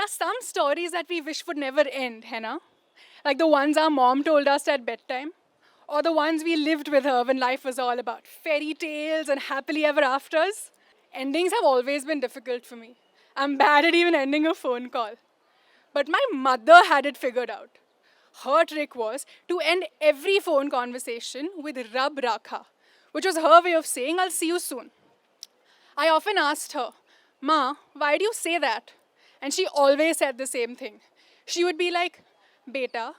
are some stories that we wish would never end, है ना? Like the ones our mom told us at bedtime, or the ones we lived with her when life was all about fairy tales and happily ever afters. Endings have always been difficult for me. I'm bad at even ending a phone call. But my mother had it figured out. Her trick was to end every phone conversation with Rab Rakha, which was her way of saying, I'll see you soon. I often asked her, Ma, why do you say that? And she always said the same thing. She would be like, Beta,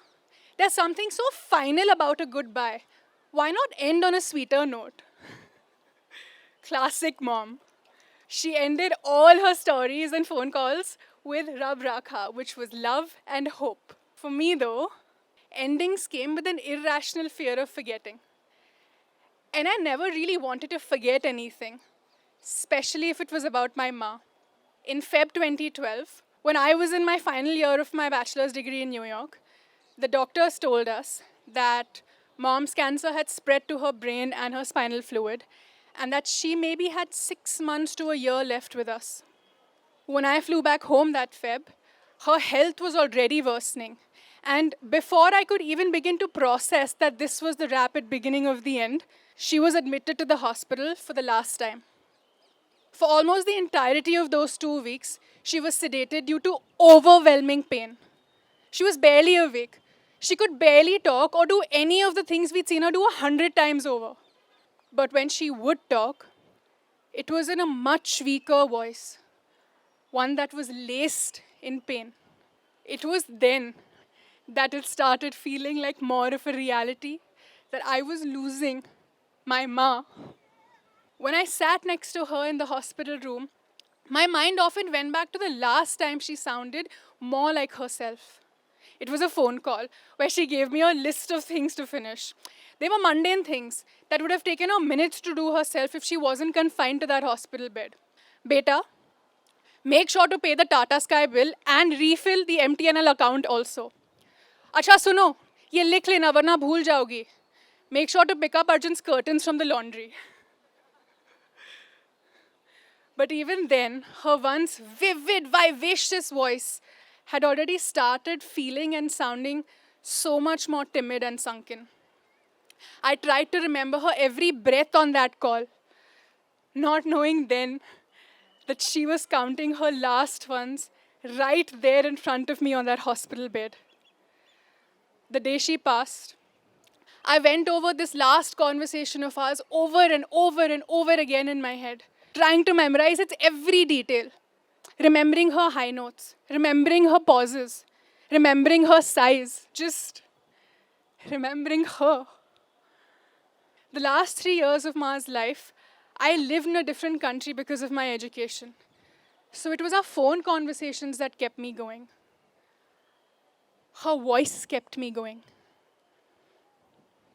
there's something so final about a goodbye. Why not end on a sweeter note? Classic mom. She ended all her stories and phone calls with Rab Rakha, which was love and hope. For me, though, endings came with an irrational fear of forgetting. And I never really wanted to forget anything, especially if it was about my ma. In Feb 2012, when I was in my final year of my bachelor's degree in New York, the doctors told us that mom's cancer had spread to her brain and her spinal fluid, and that she maybe had 6 months to a year left with us. When I flew back home that Feb, her health was already worsening. And before I could even begin to process that this was the rapid beginning of the end, she was admitted to the hospital for the last time. For almost the entirety of those 2 weeks, she was sedated due to overwhelming pain. She was barely awake. She could barely talk or do any of the things we'd seen her do 100 times over. But when she would talk, it was in a much weaker voice, one that was laced in pain. It was then that it started feeling like more of a reality that I was losing my ma. When I sat next to her in the hospital room, my mind often went back to the last time she sounded more like herself. It was a phone call where she gave me a list of things to finish. They were mundane things that would have taken her minutes to do herself if she wasn't confined to that hospital bed. Beta, make sure to pay the Tata Sky bill and refill the MTNL account also. अच्छा सुनो, ये लिख लेना वरना भूल जाओगी. Make sure to pick up Arjun's curtains from the laundry. But even then, her once vivid, vivacious voice had already started feeling and sounding so much more timid and sunken. I tried to remember her every breath on that call, not knowing then that she was counting her last ones right there in front of me on that hospital bed. The day she passed, I went over this last conversation of ours over and over and over again in my head, trying to memorize its every detail, remembering her high notes, remembering her pauses, remembering her sighs, just remembering her. The last 3 years of Ma's life, I lived in a different country because of my education. So it was our phone conversations that kept me going. Her voice kept me going.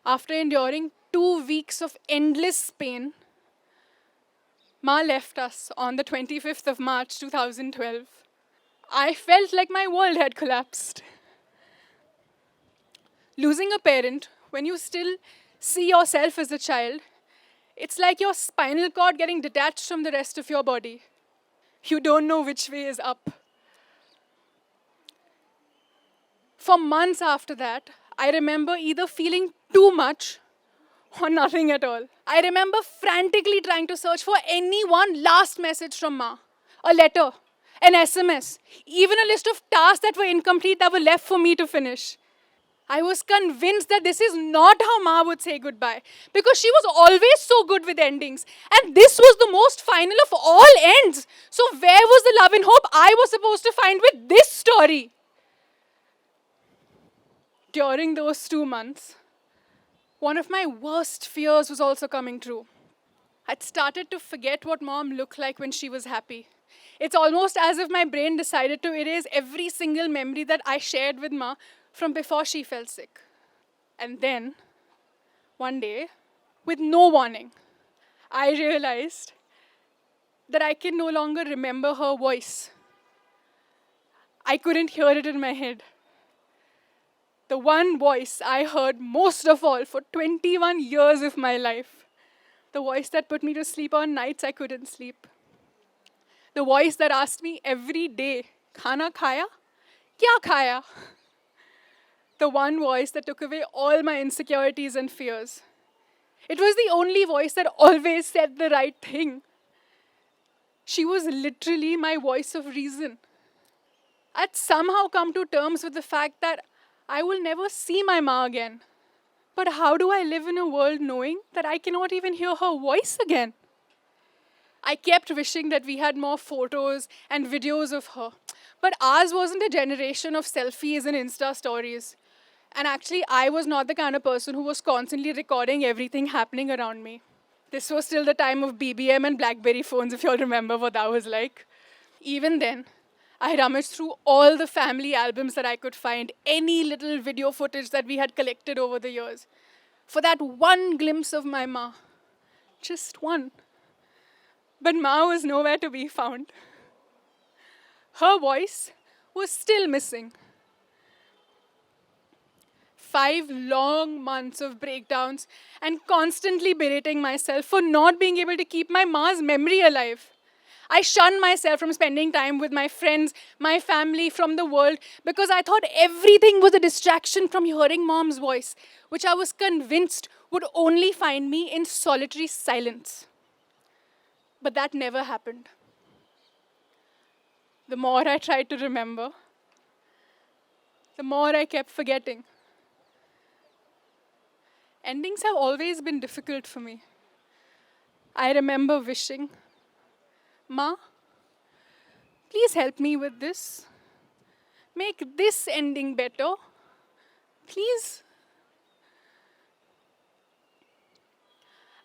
After enduring 2 weeks of endless pain, Ma left us on the 25th of March 2012. I felt like my world had collapsed. Losing a parent when you still see yourself as a child, it's like your spinal cord getting detached from the rest of your body. You don't know which way is up. For months after that, I remember either feeling too much or nothing at all. I remember frantically trying to search for any one last message from Ma. A letter, an SMS, even a list of tasks that were incomplete that were left for me to finish. I was convinced that this is not how Ma would say goodbye, because she was always so good with endings. And this was the most final of all ends. So where was the love and hope I was supposed to find with this story? During those 2 months, one of my worst fears was also coming true. I'd started to forget what Mom looked like when she was happy. It's almost as if my brain decided to erase every single memory that I shared with Ma from before she fell sick. And then, one day, with no warning, I realized that I can no longer remember her voice. I couldn't hear it in my head. The one voice I heard most of all for 21 years of my life. The voice that put me to sleep on nights I couldn't sleep. The voice that asked me every day, Khana khaya? Kya khaya? The one voice that took away all my insecurities and fears. It was the only voice that always said the right thing. She was literally my voice of reason. I'd somehow come to terms with the fact that I will never see my ma again. But how do I live in a world knowing that I cannot even hear her voice again? I kept wishing that we had more photos and videos of her. But ours wasn't a generation of selfies and Insta stories. And actually, I was not the kind of person who was constantly recording everything happening around me. This was still the time of BBM and Blackberry phones, if you all remember what that was like. Even then, I rummaged through all the family albums that I could find, any little video footage that we had collected over the years, for that one glimpse of my ma. Just one. But ma was nowhere to be found. Her voice was still missing. 5 long months of breakdowns and constantly berating myself for not being able to keep my ma's memory alive. I shunned myself from spending time with my friends, my family, from the world, because I thought everything was a distraction from hearing mom's voice, which I was convinced would only find me in solitary silence. But that never happened. The more I tried to remember, the more I kept forgetting. Endings have always been difficult for me. I remember wishing, Ma, please help me with this. Make this ending better. Please.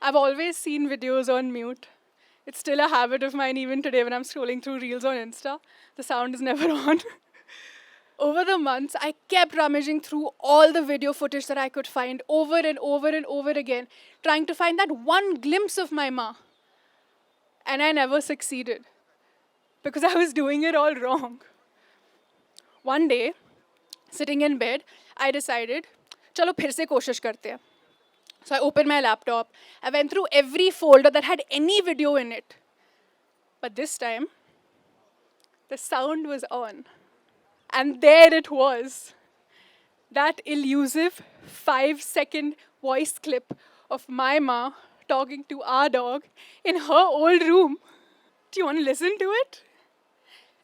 I've always seen videos on mute. It's still a habit of mine even today when I'm scrolling through reels on Insta. The sound is never on. Over the months, I kept rummaging through all the video footage that I could find over and over and over again, trying to find that one glimpse of my ma. And I never succeeded because I was doing it all wrong. One day, sitting in bed, I decided, chalo phir se koshish karte hain. So I opened my laptop. I went through every folder that had any video in it. But this time, the sound was on. And there it was. That elusive 5-second voice clip of my ma talking to our dog in her old room. Do you want to listen to it?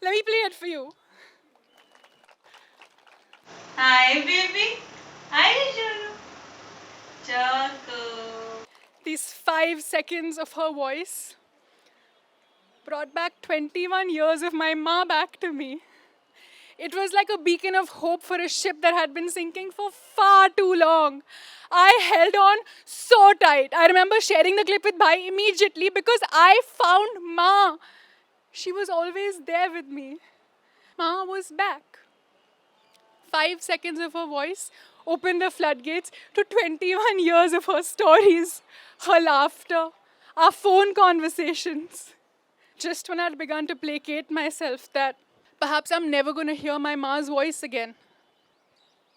Let me play it for you. Hi, baby. Hi, Shuru. Choco. These 5 seconds of her voice brought back 21 years of my ma back to me. It was like a beacon of hope for a ship that had been sinking for far too long. I held on so tight. I remember sharing the clip with Bhai immediately because I found Ma. She was always there with me. Ma was back. 5 seconds of her voice opened the floodgates to 21 years of her stories, her laughter, our phone conversations. Just when I'd begun to placate myself that perhaps I'm never going to hear my ma's voice again.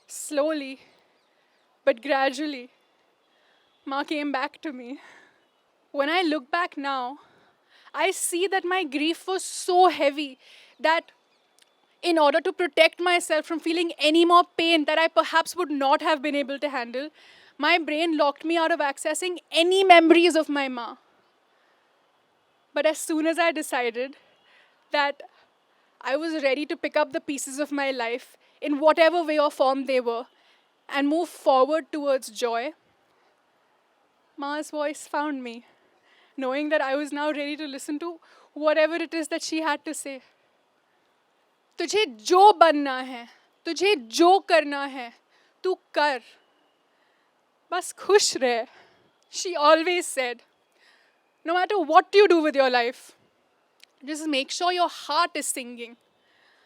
Slowly, but gradually, Ma came back to me. When I look back now, I see that my grief was so heavy that in order to protect myself from feeling any more pain that I perhaps would not have been able to handle, my brain locked me out of accessing any memories of my ma. But as soon as I decided that I was ready to pick up the pieces of my life in whatever way or form they were and move forward towards joy, Ma's voice found me, knowing that I was now ready to listen to whatever it is that she had to say. तुझे जो बनना है, तुझे जो करना है, तू कर. बस खुश रह. She always said, no matter what you do with your life, just make sure your heart is singing.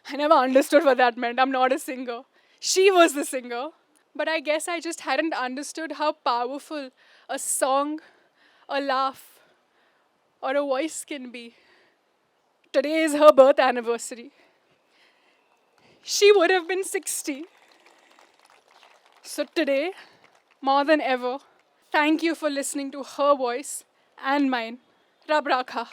I never understood what that meant. I'm not a singer. She was the singer. But I guess I just hadn't understood how powerful a song, a laugh, or a voice can be. Today is her birth anniversary. She would have been 60. So today, more than ever, thank you for listening to her voice and mine. Rab Rakha.